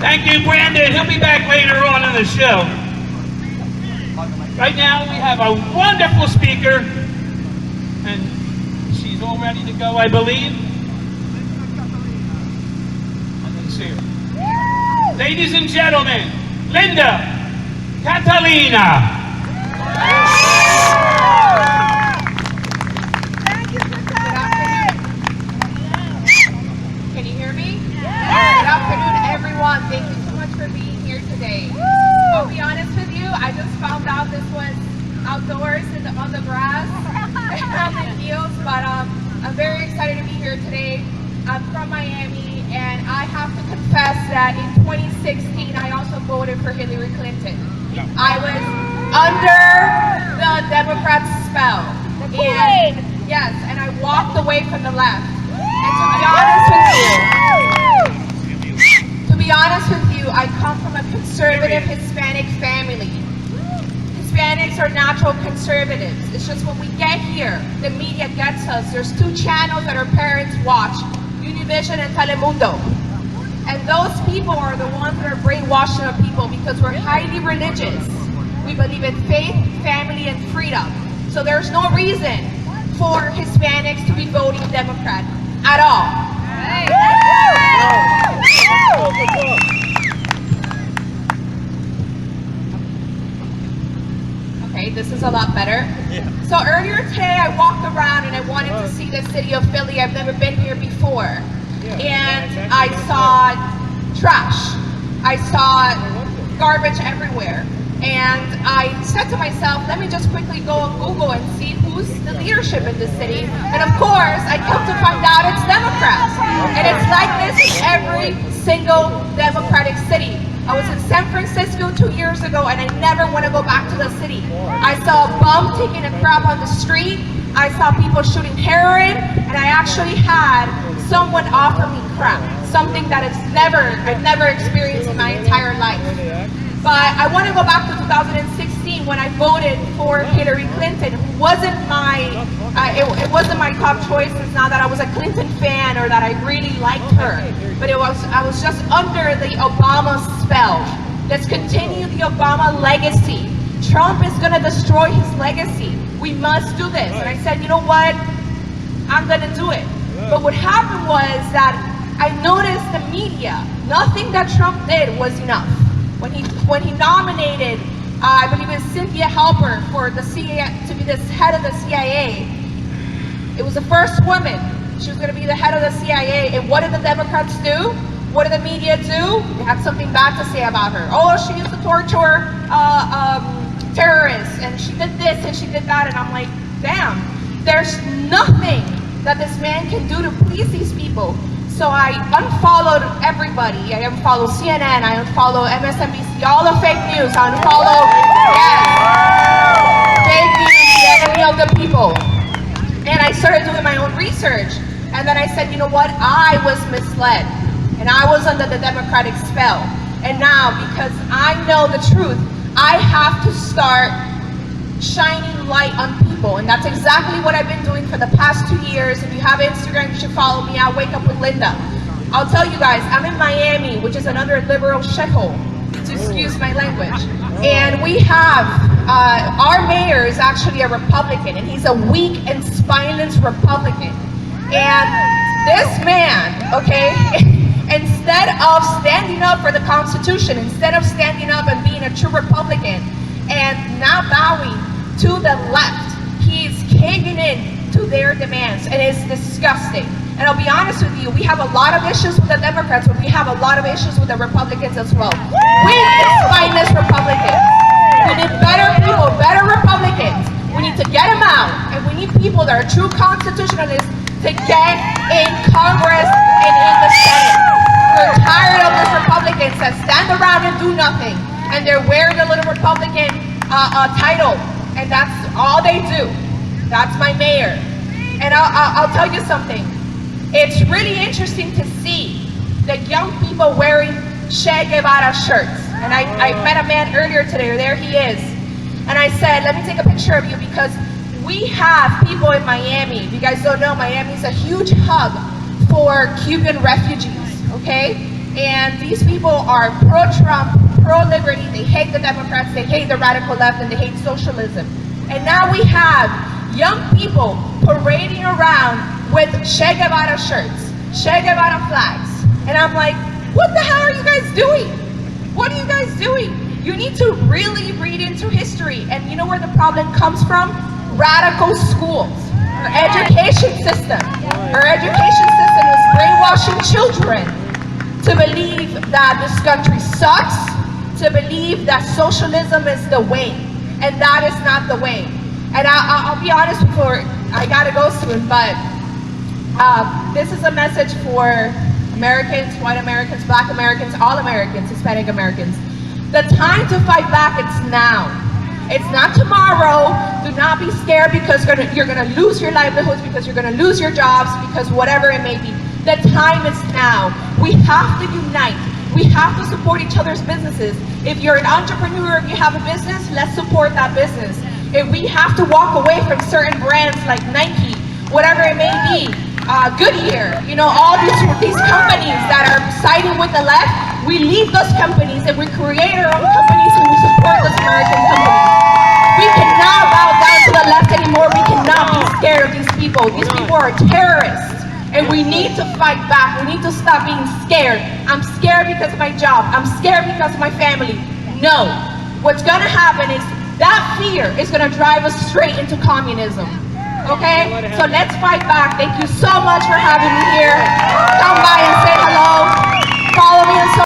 Thank you, Brandon. He'll be back later on in the show. Right now, we have a wonderful speaker, and she's all ready to go, I believe. Let's see her. Ladies and gentlemen, Linda Catalina. Can you hear me? Good afternoon, everyone. Thank you so much for being here today. I'll be honest with you, I just found out this was outdoors on the grass on the fields, but I'm very excited to be here today. I'm from Miami, and I have to confess that in 2016, I also voted for Hillary Clinton. I was under the Democrats' spell. And yes, and I walked away from the left. And to be honest with you, I come from a conservative Hispanic family. Hispanics are natural conservatives. It's just when we get here, the media gets us. There's two channels that our parents watch, Univision and Telemundo. And those people are the ones that are brainwashing our people because we're highly religious. We believe in faith, family, and freedom. So there's no reason for Hispanics to be voting Democrat at all. Okay, this is a lot better. So earlier today I walked around and I wanted to see the city of Philly. I've never been here before. And I saw trash. I saw garbage everywhere. And I said to myself, let me just quickly go on Google and see who's the leadership in this city. And of course, I come to find out it's Democrats. And it's like this in every single Democratic city. I was in San Francisco 2 years ago and I never want to go back to the city. I saw a bum taking a crap on the street. I saw people shooting heroin, and I actually had someone offer me crack, something that I've never experienced in my entire life. But I want to go back to 2016 when I voted for Hillary Clinton, who wasn't it wasn't my top choice. It's not that I was a Clinton fan or that I really liked her, but I was just under the Obama spell. Let's continue the Obama legacy. Trump is going to destroy his legacy. We must do this. And I said, you know what? I'm going to do it. But what happened was that I noticed the media. Nothing that Trump did was enough. When he nominated, I believe it was Cynthia Halper for the CIA, to be the head of the CIA, it was the first woman. She was going to be the head of the CIA. And what did the Democrats do? What did the media do? They had something bad to say about her. Oh, she used to torture terrorists, and she did this and she did that. And I'm like, damn, there's nothing that this man can do to please these people. So I unfollowed everybody. I unfollowed CNN, I unfollowed MSNBC, all the fake news. I unfollowed, fake news, the enemy of the people. And I started doing my own research. And then I said, you know what? I was misled. And I was under the Democratic spell. And now, because I know the truth, I have to start shining light on people, and that's exactly what I've been doing for the past 2 years. If you have Instagram, you should follow me at Wake Up with Linda. I'll tell you guys, I'm in Miami, which is another liberal shithole, to excuse my language. And we have, our mayor is actually a Republican, and he's a weak and spineless Republican. And this man, okay, instead of standing up for the Constitution, instead of standing up and being a true Republican, and now bowing to the left, he's caving in to their demands, and it's disgusting. And I'll be honest with you, we have a lot of issues with the Democrats, but we have a lot of issues with the Republicans as well. We need spineless Republicans. We need better people, better Republicans. We need to get them out, and we need people that are true constitutionalists to get in Congress and in the Senate. We're tired of these Republicans that stand around and do nothing, and they're wearing a little Republican title, and that's all they do. That's my mayor. And I'll tell you something. It's really interesting to see the young people wearing Che Guevara shirts. And I met a man earlier today, there he is. And I said, let me take a picture of you, because we have people in Miami. If you guys don't know, Miami is a huge hub for Cuban refugees, okay? And these people are pro-Trump, pro-liberty. They hate the Democrats, they hate the radical left, and they hate socialism. And now we have young people parading around with Che Guevara shirts, Che Guevara flags. And I'm like, what the hell are you guys doing? What are you guys doing? You need to really read into history. And you know where the problem comes from? Radical schools. Our education system. Our education system is brainwashing children to believe that this country sucks, to believe that socialism is the way. And that is not the way. And I'll be honest before I gotta go soon, but this is a message for Americans, white Americans, black Americans, all Americans, Hispanic Americans. The time to fight back, it's now. It's not tomorrow. Do not be scared because you're gonna lose your livelihoods, because you're gonna lose your jobs, because whatever it may be. The time is now. We have to unite. We have to support each other's businesses. If you're an entrepreneur, if you have a business, let's support that business. If we have to walk away from certain brands like Nike, whatever it may be, Goodyear, you know, all these companies that are siding with the left, we leave those companies and we create our own companies and we support those American companies. We cannot bow down to the left anymore. We cannot be scared of these people. These people are terrorists. And we need to fight back. We need to stop being scared. I'm scared because of my job. I'm scared because of my family. No. What's gonna happen is that fear is gonna drive us straight into communism. Okay? So let's fight back. Thank you so much for having me here. Come by and say hello. Follow me on social